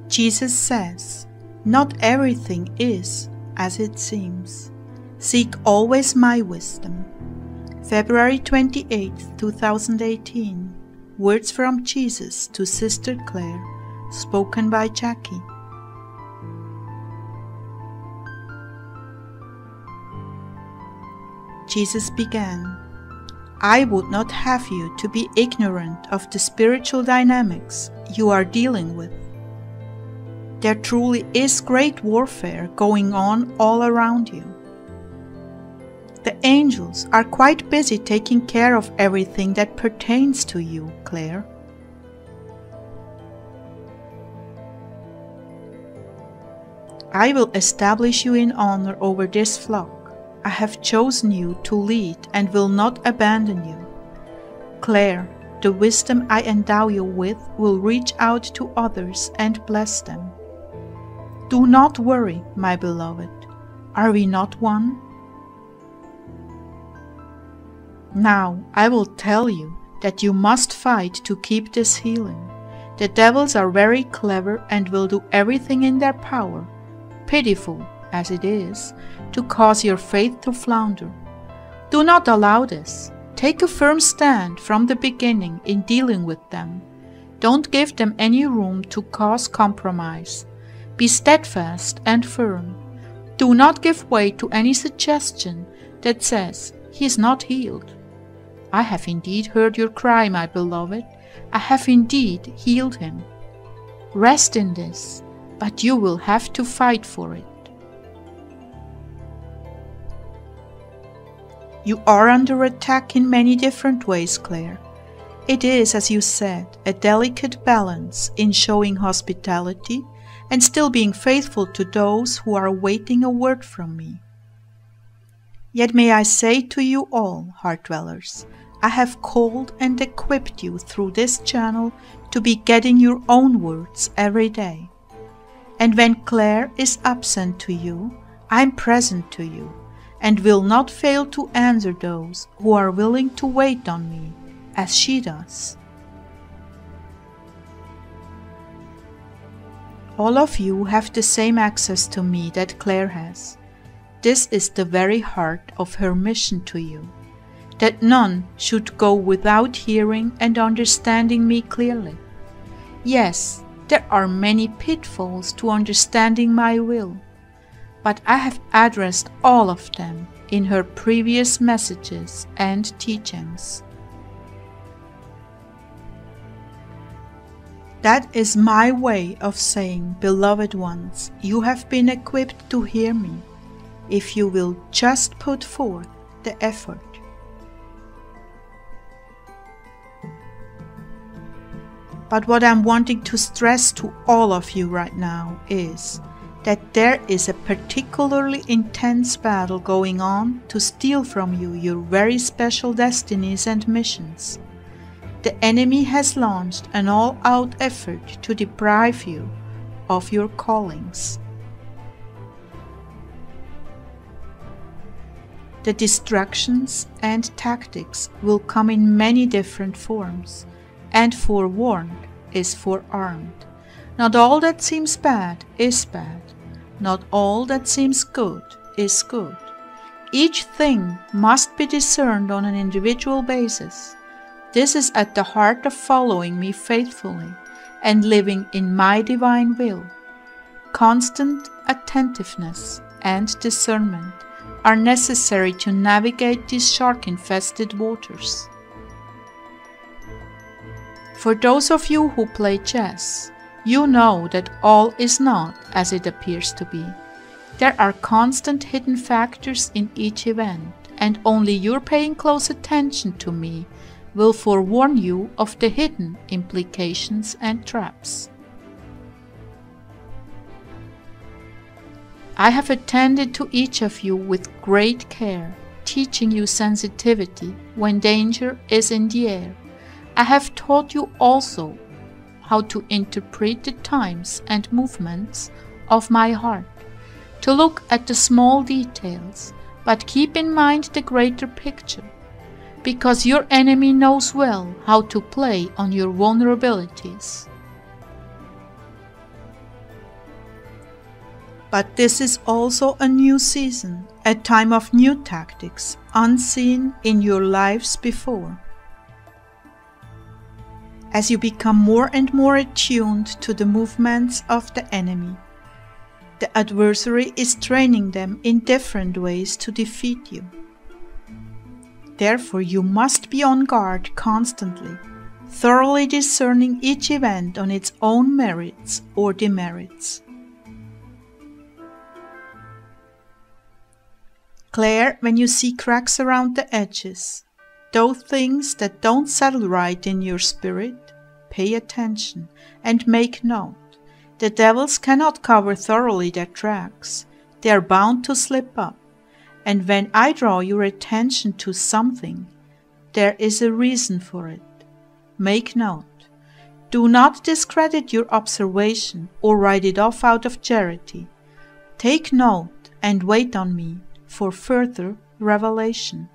Jesus says, "Not everything is as it seems. Seek always my wisdom." February 28, 2018. Words from Jesus to Sister Clare, spoken by Jackie. Jesus began, "I would not have you to be ignorant of the spiritual dynamics you are dealing with. There truly is great warfare going on all around you. The angels are quite busy taking care of everything that pertains to you, Clare. I will establish you in honor over this flock. I have chosen you to lead and will not abandon you. Clare, the wisdom I endow you with will reach out to others and bless them. Do not worry, my beloved. Are we not one? Now I will tell you that you must fight to keep this healing. The devils are very clever and will do everything in their power, pitiful as it is, to cause your faith to flounder. Do not allow this. Take a firm stand from the beginning in dealing with them. Don't give them any room to cause compromise. Be steadfast and firm. Do not give way to any suggestion that says he is not healed. I have indeed heard your cry, my beloved. I have indeed healed him. Rest in this, but you will have to fight for it. You are under attack in many different ways, Clare. It is, as you said, a delicate balance in showing hospitality and still being faithful to those who are awaiting a word from me. Yet may I say to you all, heart dwellers, I have called and equipped you through this channel to be getting your own words every day. And when Clare is absent to you, I am present to you, and will not fail to answer those who are willing to wait on me, as she does. All of you have the same access to me that Clare has. This is the very heart of her mission to you, that none should go without hearing and understanding me clearly. Yes, there are many pitfalls to understanding my will, but I have addressed all of them in her previous messages and teachings. That is my way of saying, beloved ones, you have been equipped to hear me, if you will just put forth the effort. But what I'm wanting to stress to all of you right now is that there is a particularly intense battle going on to steal from you your very special destinies and missions. The enemy has launched an all-out effort to deprive you of your callings. The distractions and tactics will come in many different forms, and forewarned is forearmed. Not all that seems bad is bad. Not all that seems good is good. Each thing must be discerned on an individual basis. This is at the heart of following me faithfully and living in my divine will. Constant attentiveness and discernment are necessary to navigate these shark-infested waters. For those of you who play chess, you know that all is not as it appears to be. There are constant hidden factors in each event, and only your paying close attention to me will forewarn you of the hidden implications and traps. I have attended to each of you with great care, teaching you sensitivity when danger is in the air. I have taught you also how to interpret the times and movements of my heart, to look at the small details, but keep in mind the greater picture, because your enemy knows well how to play on your vulnerabilities. But this is also a new season, a time of new tactics, unseen in your lives before. As you become more and more attuned to the movements of the enemy, the adversary is training them in different ways to defeat you. Therefore, you must be on guard constantly, thoroughly discerning each event on its own merits or demerits. Clare, when you see cracks around the edges, those things that don't settle right in your spirit, pay attention and make note. The devils cannot cover thoroughly their tracks. They are bound to slip up. And when I draw your attention to something, there is a reason for it. Make note. Do not discredit your observation or write it off out of charity. Take note and wait on me for further revelation.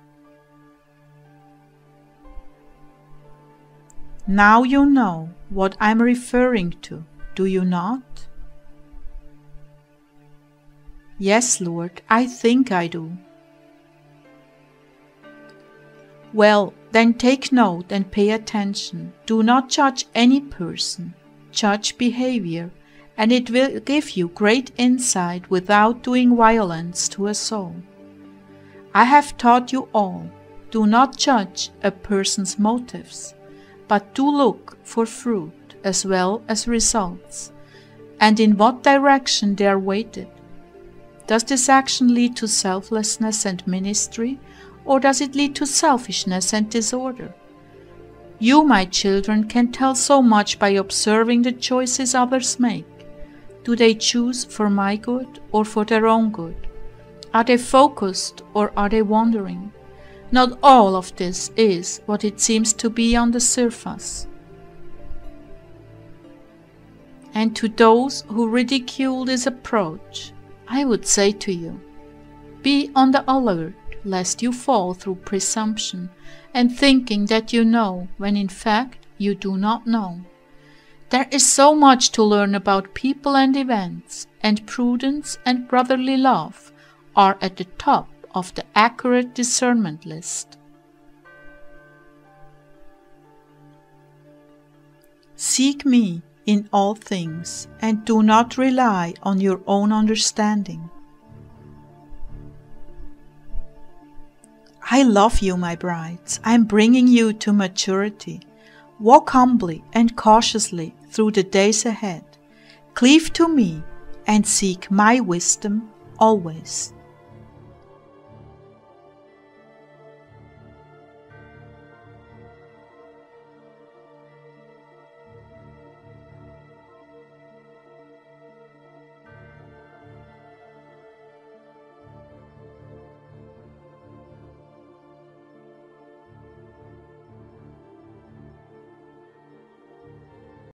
Now you know what I'm referring to, do you not? Yes, Lord, I think I do. Well, then take note and pay attention. Do not judge any person. Judge behavior, and it will give you great insight without doing violence to a soul. I have taught you all. Do not judge a person's motives, but do look for fruit as well as results, and in what direction they are weighted. Does this action lead to selflessness and ministry, or does it lead to selfishness and disorder? You, my children, can tell so much by observing the choices others make. Do they choose for my good or for their own good? Are they focused or are they wandering? Not all of this is what it seems to be on the surface. And to those who ridicule this approach, I would say to you, be on the alert lest you fall through presumption and thinking that you know when in fact you do not know. There is so much to learn about people and events, and prudence and brotherly love are at the top of the accurate discernment list. Seek me in all things, and do not rely on your own understanding. I love you, my brides. I am bringing you to maturity. Walk humbly and cautiously through the days ahead. Cleave to me and seek my wisdom always.